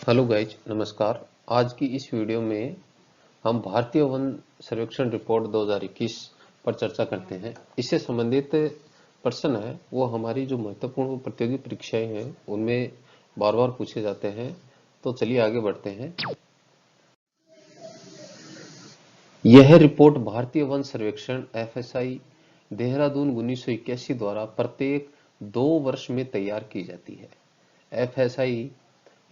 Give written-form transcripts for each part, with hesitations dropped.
Hello guys, नमस्कार। आज की इस वीडियो में हम भारतीय वन सर्वेक्षण रिपोर्ट 2021 पर चर्चा करते हैं। इससे संबंधित प्रश्न है वो हमारी जो महत्वपूर्ण प्रतियोगी परीक्षाएं हैं उनमें बार बार पूछे जाते हैं। तो चलिए आगे बढ़ते हैं। यह रिपोर्ट भारतीय वन सर्वेक्षण FSI देहरादून 1981 द्वारा प्रत्येक 2 वर्ष में तैयार की जाती है। FSI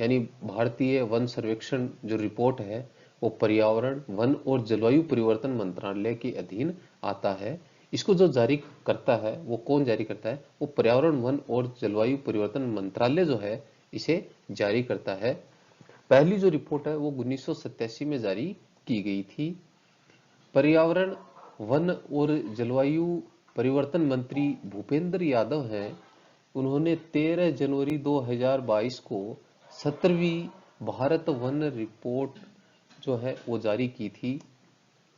यानी भारतीय वन सर्वेक्षण जो रिपोर्ट है वो पर्यावरण, वन और जलवायु परिवर्तन मंत्रालय के अधीन आता है। इसको जो जारी करता है वो कौन जारी करता है? वो पर्यावरण, वन और जलवायु परिवर्तन मंत्रालय जो है इसे जारी करता है। पहली जो रिपोर्ट है वो 1987 में जारी की गई थी। पर्यावरण, वन और जलवायु परिवर्तन मंत्री भूपेंद्र यादव हैं। उन्होंने 13 जनवरी 2022 को 17वीं भारत वन रिपोर्ट जो है वो जारी की थी।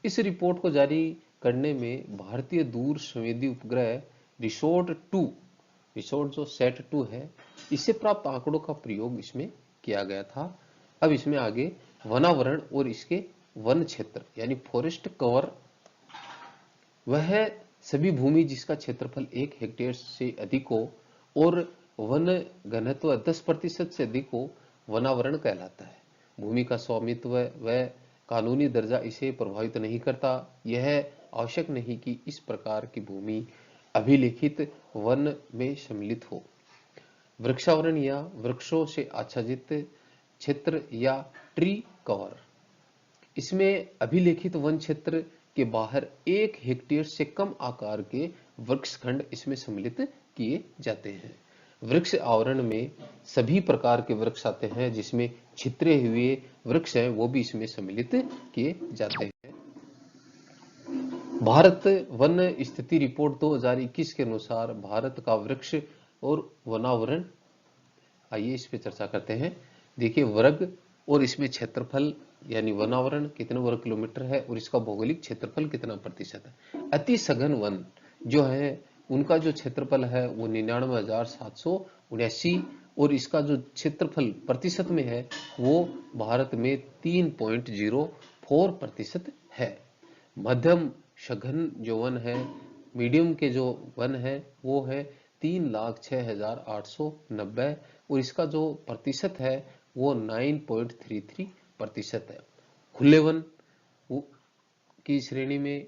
इस रिपोर्ट को जारी करने में भारतीय दूर संवेदी उपग्रह रिसोर्ट जो सेट 2 है, इससे प्राप्त आंकड़ों का प्रयोग इसमें किया गया था। अब इसमें आगे वनावरण और इसके वन क्षेत्र यानी फॉरेस्ट कवर, वह सभी भूमि जिसका क्षेत्रफल 1 हेक्टेयर से अधिक हो और वन घनत्व 10% से अधिक हो, वनावरण कहलाता है। भूमि का स्वामित्व व कानूनी दर्जा इसे प्रभावित नहीं करता। यह आवश्यक नहीं कि इस प्रकार की भूमि अभिलेखित वन में सम्मिलित हो। वृक्षावरण या वृक्षों से आच्छादित क्षेत्र या ट्री कवर, इसमें अभिलेखित वन क्षेत्र के बाहर 1 हेक्टेयर से कम आकार के वृक्ष खंड इसमें सम्मिलित किए जाते हैं। वृक्ष आवरण में सभी प्रकार के वृक्ष आते हैं, जिसमें छितरे हुए वृक्ष हैं वो भी इसमें सम्मिलित किए जाते हैं। भारत वन स्थिति रिपोर्ट 2021 के अनुसार भारत का वृक्ष और वनावरण, आइए इस पे चर्चा करते हैं। देखिए, वर्ग और इसमें क्षेत्रफल यानी वनावरण कितने वर्ग किलोमीटर है और इसका भौगोलिक क्षेत्रफल कितना प्रतिशत है। अति सघन वन जो है उनका जो क्षेत्रफल है वो 99,779 और इसका जो क्षेत्रफल प्रतिशत में है वो भारत में 3.04% है। मध्यम सघन जो वन है, मीडियम के जो वन है वो है 3,06,890 और इसका जो प्रतिशत है वो 9.33% है। खुले वन की श्रेणी में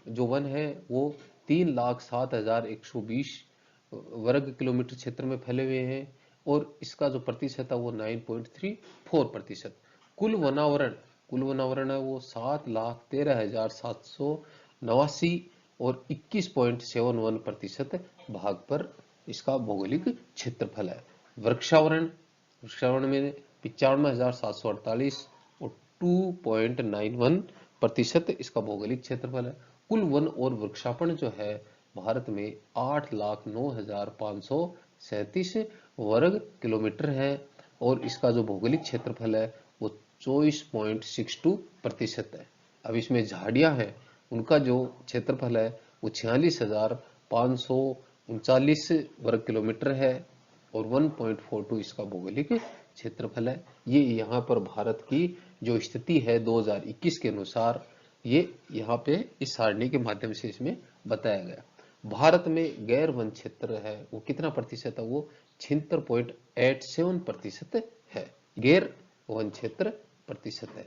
जो वन है वो 3,07,120 वर्ग किलोमीटर क्षेत्र में फैले हुए हैं और इसका जो प्रतिशत है वो 9.34%। कुल वनावरण है वो 7,13,789 और 21.71% भाग पर इसका भौगोलिक क्षेत्रफल है। वृक्षावरण में 95,748 और 2.91% इसका भौगोलिक क्षेत्रफल है। कुल वन और वृक्षापन जो है भारत में 8,09,537 वर्ग किलोमीटर है और इसका जो भौगोलिक क्षेत्रफल है वो 24.62% है। अब इसमें झाड़ियां हैं, उनका जो क्षेत्रफल है वो 46,539 वर्ग किलोमीटर है और 1.42 इसका भौगोलिक क्षेत्रफल है। ये यहाँ पर भारत की जो स्थिति है 2021 के अनुसार, ये यहाँ पे इस सारणी के माध्यम से इसमें बताया गया। भारत में गैर वन क्षेत्र है वो कितना प्रतिशत है? वो 76.87% है। गैर वन क्षेत्र प्रतिशत है।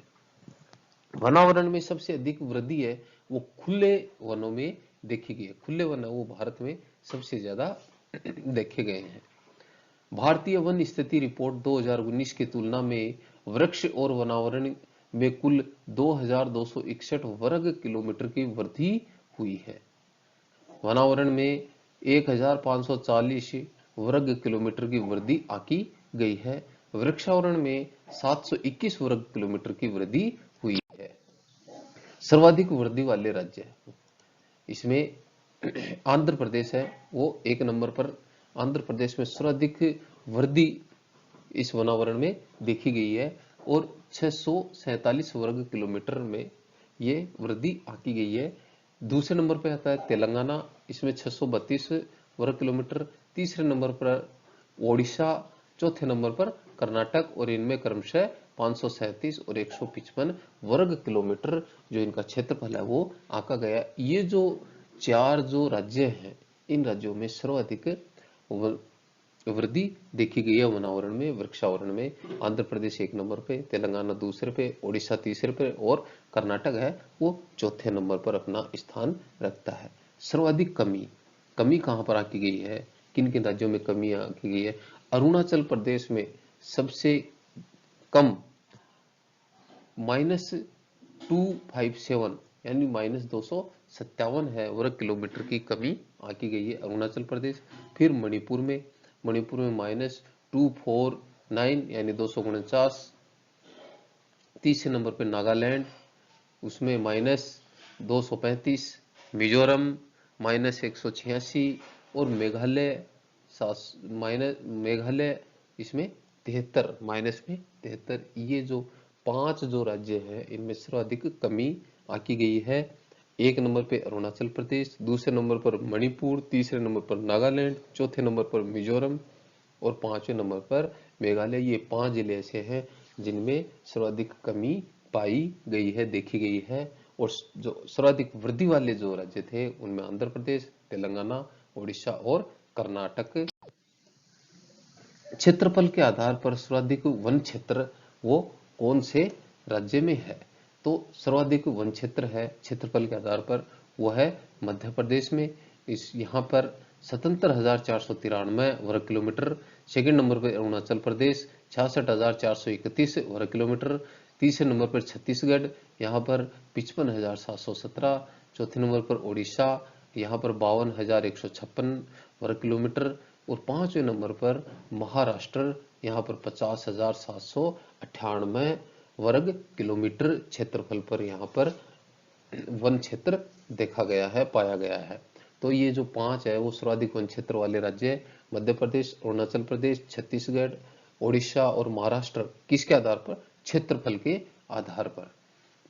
वनावरण में सबसे अधिक वृद्धि है वो खुले वनों में देखी गई है। खुले वन है वो भारत में सबसे ज्यादा देखे गए हैं। भारतीय वन स्थिति रिपोर्ट 2019 की तुलना में वृक्ष और वनावरण में कुल 2,261 वर्ग किलोमीटर की वृद्धि हुई है। वनावरण में 1,540 वर्ग किलोमीटर की वृद्धि आकी गई है। वृक्षावरण में 721 वर्ग किलोमीटर की वृद्धि हुई है। सर्वाधिक वृद्धि वाले राज्य इसमें आंध्र प्रदेश है, वो 1 नंबर पर। आंध्र प्रदेश में सर्वाधिक वृद्धि इस वनावरण में देखी गई है और 647 वर्ग किलोमीटर में ये वृद्धि आकी गई है। दूसरे नंबर पे आता है तेलंगाना, इसमें 632 वर्ग किलोमीटर। तीसरे नंबर पर ओडिशा, चौथे नंबर पर कर्नाटक, और इनमें क्रमशः 537 और 155 वर्ग किलोमीटर जो इनका क्षेत्रफल है वो आंका गया। ये जो चार जो राज्य हैं, इन राज्यों में सर्वाधिक वृद्धि देखी गई है वनावरण में, वृक्षावरण में। आंध्र प्रदेश 1 नंबर पे, तेलंगाना दूसरे पे, ओडिशा तीसरे पे, और कर्नाटक है वो चौथे नंबर पर अपना स्थान रखता है। सर्वाधिक कमी कहां पर आकी गई है, किन किन राज्यों में कमी आकी गई है? अरुणाचल प्रदेश में सबसे कम -257 यानी -257 है वर्ग किलोमीटर की कमी आकी गई है अरुणाचल प्रदेश। फिर मणिपुर में -249 यानी 249। तीसरे नंबर पे नागालैंड, उसमें -235। मिजोरम -186, और मेघालय इसमें 73, माइनस में 73। ये जो 5 जो राज्य हैं इनमें सर्वाधिक कमी आकी गई है। 1 नंबर पे अरुणाचल प्रदेश, दूसरे नंबर पर मणिपुर, तीसरे नंबर पर नागालैंड, चौथे नंबर पर मिजोरम, और 5वें नंबर पर मेघालय। ये 5 जिले ऐसे हैं जिनमें सर्वाधिक कमी पाई गई है, देखी गई है। और जो सर्वाधिक वृद्धि वाले जो राज्य थे उनमें आंध्र प्रदेश, तेलंगाना, ओडिशा और कर्नाटक। क्षेत्रफल के आधार पर सर्वाधिक वन क्षेत्र वो कौन से राज्य में है? तो सर्वाधिक वन क्षेत्र है क्षेत्रफल के आधार पर वो है मध्य प्रदेश में। यहाँ पर 77,493 वर्ग किलोमीटर। सेकंड नंबर पर अरुणाचल प्रदेश 66,431 वर्ग किलोमीटर। तीसरे नंबर पर छत्तीसगढ़, यहाँ पर 55,717। चौथे नंबर पर ओडिशा, यहाँ पर 52,156 वर्ग किलोमीटर। और 5वें नंबर पर महाराष्ट्र, यहाँ पर 50,798 वर्ग किलोमीटर क्षेत्रफल पर यहाँ पर वन क्षेत्र देखा गया है, पाया गया है। तो ये जो 5 है वो सर्वाधिक वन क्षेत्र वाले राज्य है, मध्य प्रदेश, अरुणाचल प्रदेश, छत्तीसगढ़, ओडिशा और महाराष्ट्र। किसके आधार पर? क्षेत्रफल के आधार पर,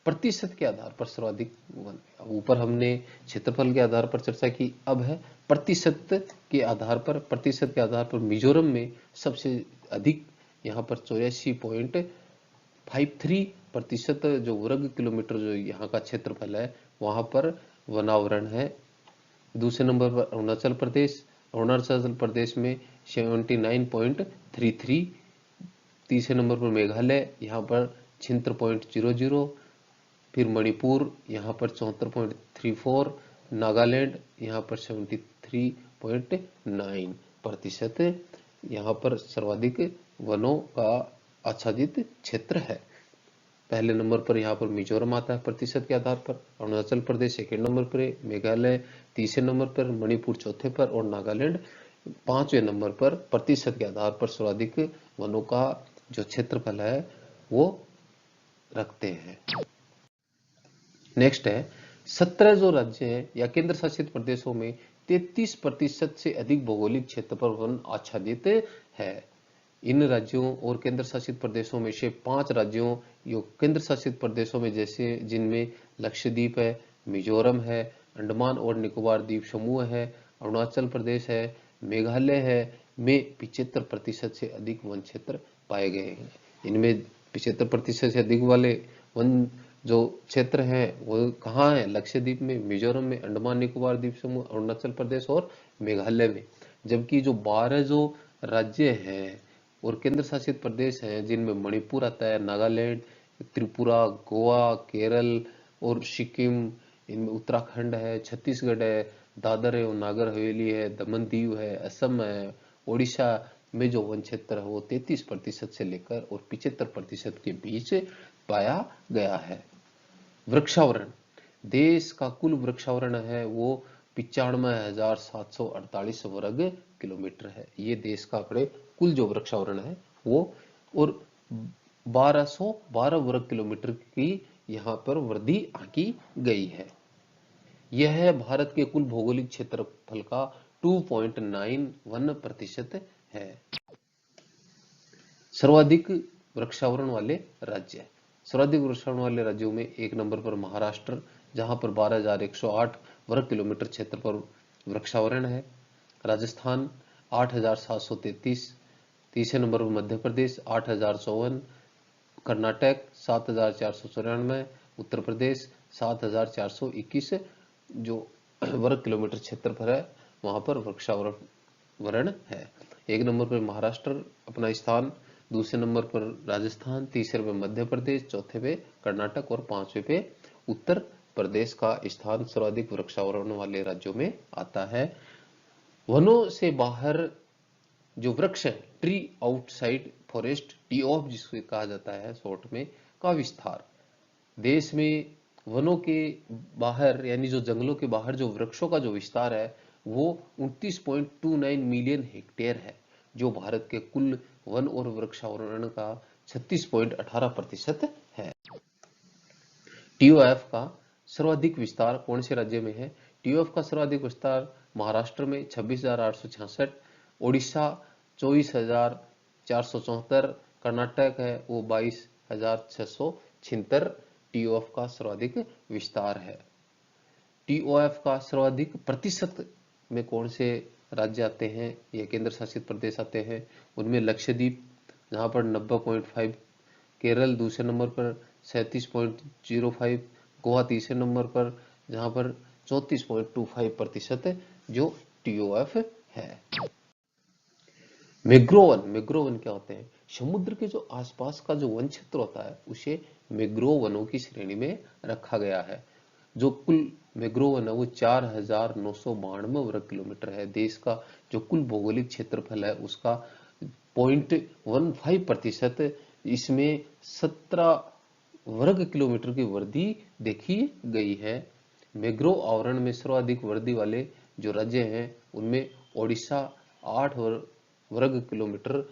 प्रतिशत के आधार पर सर्वाधिक वन। ऊपर हमने क्षेत्रफल के आधार पर चर्चा की, अब है प्रतिशत के आधार पर। प्रतिशत के आधार पर मिजोरम में सबसे अधिक, यहाँ पर 84.53% जो वर्ग किलोमीटर जो यहाँ का क्षेत्रफल है वहां पर वनावरण है। दूसरे नंबर पर अरुणाचल प्रदेश, अरुणाचल प्रदेश में 79.33। तीसरे नंबर पर मेघालय, यहाँ पर 76.00। फिर मणिपुर, यहाँ पर 74.34। नागालैंड, यहाँ पर 73.9% यहाँ पर सर्वाधिक वनों का आच्छादित क्षेत्र है। पहले नंबर पर यहाँ पर मिजोरम आता है प्रतिशत के आधार पर, अरुणाचल प्रदेश सेकंड नंबर पर, मेघालय तीसरे नंबर पर, मणिपुर चौथे पर और नागालैंड 5वें नंबर पर प्रतिशत के आधार पर सर्वाधिक वनों का जो क्षेत्रफल है वो रखते हैं। नेक्स्ट है 17 जो राज्य हैं या केंद्र शासित प्रदेशों में 33% से अधिक भौगोलिक क्षेत्र पर वन आच्छादित है। इन राज्यों और केंद्र शासित प्रदेशों में से 5 राज्यों यो केंद्र शासित प्रदेशों में जैसे जिनमें लक्षद्वीप है, मिजोरम है, अंडमान और निकोबार द्वीप समूह है, अरुणाचल प्रदेश है, मेघालय है, में 75% से अधिक वन क्षेत्र पाए गए हैं। इनमें 75% से अधिक वाले वन जो क्षेत्र हैं वो कहाँ है? लक्षद्वीप में, मिजोरम में, अंडमान निकोबार द्वीप समूह, अरुणाचल प्रदेश और मेघालय में। जबकि जो 12 जो राज्य हैं और केंद्र शासित प्रदेश हैं जिनमें मणिपुर आता है, नागालैंड, त्रिपुरा, गोवा, केरल और सिक्किम, इनमें उत्तराखंड है, छत्तीसगढ़ है, दादर है और नागर हवेली है, दमन दीव है, असम है, ओडिशा में जो वन क्षेत्र है वो 33% से लेकर और 75% के बीच पाया गया है। वृक्षावरण, देश का कुल वृक्षावरण है वो 95,748 वर्ग किलोमीटर है। ये देश का अपने कुल जो वृक्षावरण है वो, और 1212 वर्ग किलोमीटर की यहाँ पर वृद्धि आकी गई है। यह है भारत के कुल भौगोलिक क्षेत्रफल का 2.91% है। सर्वाधिक वृक्षावरण वाले राज्य, सर्वाधिक वृक्षावरण वाले राज्यों में 1 नंबर पर महाराष्ट्र, जहां पर 12,108 वर्ग किलोमीटर क्षेत्र पर वृक्षावरण है। राजस्थान 8,733, तीसरे नंबर पर मध्य प्रदेश 8,054, कर्नाटक 7,494, उत्तर प्रदेश 7,421 जो वर्ग किलोमीटर क्षेत्रफल है वहां पर वृक्षावरण है। एक नंबर पर महाराष्ट्र अपना स्थान, दूसरे नंबर पर राजस्थान, तीसरे पे मध्य प्रदेश, चौथे पे कर्नाटक और पांचवे पे उत्तर प्रदेश का स्थान सर्वाधिक वृक्षावरण वाले राज्यों में आता है। वनों से बाहर जो वृक्ष है, tree outside forest, T of जिसको कहा जाता है शॉर्ट में, का विस्तार देश में वनों के बाहर यानी जो जंगलों के बाहर जो वृक्षों का जो विस्तार है वो 29.29 मिलियन हेक्टेयर है, जो भारत के कुल वन और वृक्षावरण का 36.18% है। टीओएफ का सर्वाधिक विस्तार कौन से राज्य में है? टीओएफ का सर्वाधिक विस्तार महाराष्ट्र में 26,866, ओडिशा 24,474, कर्नाटक है वो 22,676 टीओएफ का सर्वाधिक विस्तार है। टीओएफ का सर्वाधिक प्रतिशत में कौन से राज्य आते हैं या केंद्र शासित प्रदेश आते हैं? उनमें लक्षद्वीप जहां पर 90.5, केरल दूसरे नंबर पर 37.05, गोवा तीसरे नंबर पर जहां पर 34.25% जो टीओएफ है। मैग्रोवन क्या होते हैं? समुद्र के जो आसपास का जो वन क्षेत्र होता है उसे मैग्रोव वनों की श्रेणी में रखा गया है। जो कुल मैग्रोव वन है वो 4,992 वर्ग किलोमीटर है। देश का जो कुल भौगोलिक क्षेत्रफल है उसका 0.15%, इसमें 17 वर्ग किलोमीटर की वृद्धि देखी गई है। मैग्रोव आवरण में सर्वाधिक वृद्धि वाले जो राज्य हैं उनमें ओडिशा 8 वर्ग किलोमीटर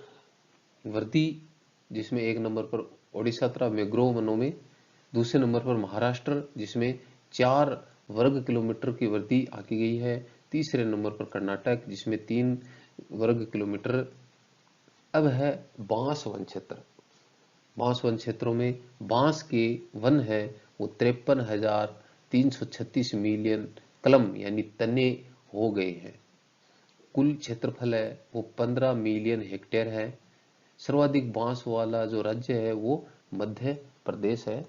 वृद्धि, जिसमें एक नंबर पर ओडिशा तथा मैग्रोव वनों में, दूसरे नंबर पर महाराष्ट्र जिसमें 4 वर्ग किलोमीटर की वृद्धि आकी गई है, तीसरे नंबर पर कर्नाटक जिसमें 3 वर्ग किलोमीटर। अब है बांस वन क्षेत्र। बांस वन क्षेत्रों में बांस के वन है वो 53,336 मिलियन कलम यानी तने हो गए हैं। कुल क्षेत्रफल है वो 15 मिलियन हेक्टेयर है। सर्वाधिक बांस वाला जो राज्य है वो मध्य प्रदेश है।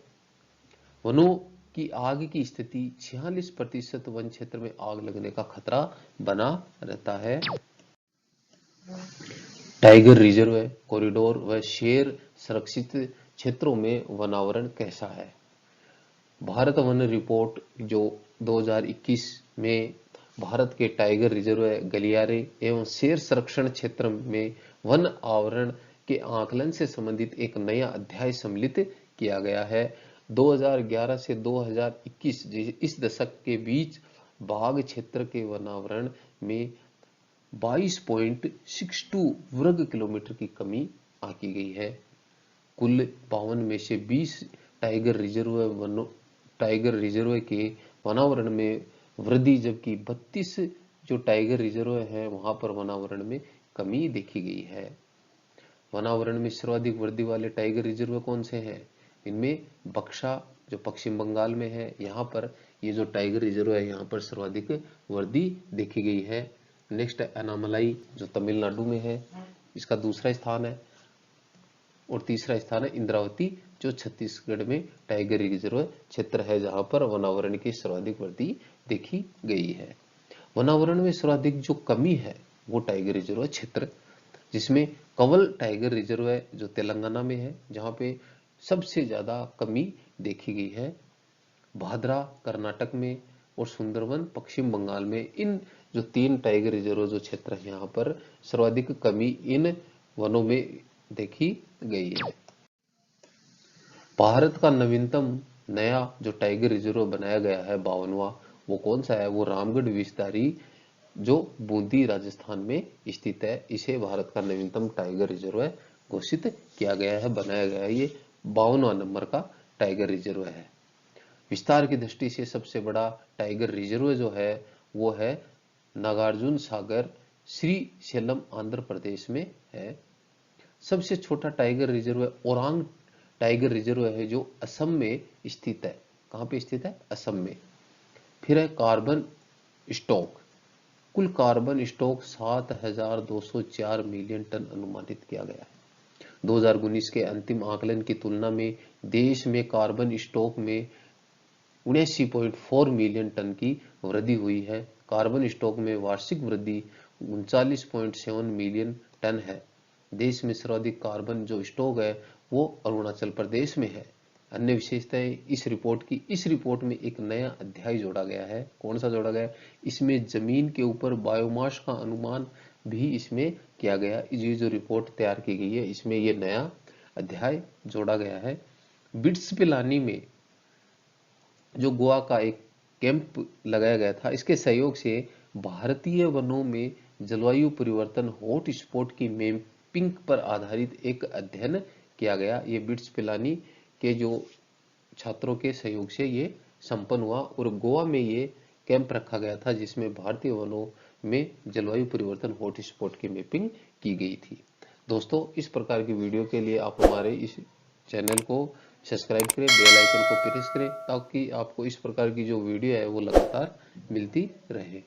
वनों की आग की स्थिति 46% वन क्षेत्र में आग लगने का खतरा बना रहता है। टाइगर रिजर्व कॉरिडोर व शेर संरक्षित क्षेत्रों में वनावरण कैसा है? भारत वन रिपोर्ट जो 2021 में भारत के टाइगर रिजर्व, गलियारे एवं शेर संरक्षण क्षेत्र में वन आवरण के आकलन से संबंधित एक नया अध्याय सम्मिलित किया गया है। 2011 से 2021 इस दशक के बीच बाघ क्षेत्र के वनावरण में 22.62 वर्ग किलोमीटर की कमी आकी गई है। कुल 52 में से 20 टाइगर रिजर्व के वनावरण में वृद्धि, जबकि 32 जो टाइगर रिजर्व है वहां पर वनावरण में कमी देखी गई है। वनावरण में सर्वाधिक वृद्धि वाले टाइगर रिजर्व कौन से हैं? इनमें बक्सा जो पश्चिम बंगाल में है, यहाँ पर ये जो टाइगर रिजर्व है यहाँ पर सर्वाधिक वृद्धि देखी गई है। नेक्स्ट है अनामलाई जो तमिलनाडु में है, इसका दूसरा स्थान है। और तीसरा स्थान है इंद्रावती जो छत्तीसगढ़ में टाइगर रिजर्व क्षेत्र है जहां पर वनावरण की सर्वाधिक वृद्धि देखी गई है। वनावरण में सर्वाधिक जो कमी है वो टाइगर रिजर्व क्षेत्र, जिसमें कंवल टाइगर रिजर्व है जो तेलंगाना में है जहां पे सबसे ज्यादा कमी देखी गई है। भादरा कर्नाटक में और सुंदरवन पश्चिम बंगाल में, इन जो 3 टाइगर रिजर्व जो क्षेत्र है यहाँ पर सर्वाधिक कमी इन वनों में देखी गई है। भारत का नवीनतम नया जो टाइगर रिजर्व बनाया गया है 52वां, वो कौन सा है? वो रामगढ़ विस्तारी जो बूंदी राजस्थान में स्थित है। इसे भारत का नवीनतम टाइगर रिजर्व घोषित किया गया है, बनाया गया है। ये 52वां नंबर का टाइगर रिजर्व है। विस्तार की दृष्टि से सबसे बड़ा टाइगर रिजर्व जो है वो है नागार्जुन सागर श्री सेलम आंध्र प्रदेश में है। सबसे छोटा tiger reserve Orang tiger reserve है जो असम में स्थित है। कहां पे स्थित है? असम में। फिर है कार्बन स्टॉक कुल कार्बन स्टॉक 7,204 मिलियन टन अनुमानित किया गया है। 2019 के अंतिम आकलन की तुलना में देश में कार्बन स्टॉक में 79.4 मिलियन टन की वृद्धि हुई है। कार्बन स्टॉक में वार्षिक वृद्धि 39.7 मिलियन टन है। देश में सर्वाधिक कार्बन जो स्टॉक है वो अरुणाचल प्रदेश में है। अन्य विशेषताएं इस रिपोर्ट में एक नया अध्याय जोड़ा गया है। कौन सा जोड़ा गया है? इसमें जमीन के ऊपर बायोमास का अनुमान भी इसमें किया गया। ये जो रिपोर्ट तैयार की गई है इसमें ये नया अध्याय जोड़ा गया है। बिट्स पिलानी में जो गोवा का एक कैंप लगाया गया था, इसके सहयोग से भारतीय वनों में जलवायु परिवर्तन हॉट स्पॉट की मैपिंग पर आधारित एक अध्ययन किया गया। ये बिट्स पिलानी के जो छात्रों के सहयोग से ये संपन्न हुआ और गोवा में ये कैंप रखा गया था जिसमें भारतीय वनों में जलवायु परिवर्तन हॉट स्पॉट की मैपिंग की गई थी। दोस्तों, इस प्रकार की वीडियो के लिए आप हमारे इस चैनल को सब्सक्राइब करें, बेल आइकन को प्रेस करें ताकि आपको इस प्रकार की जो वीडियो है वो लगातार मिलती रहे।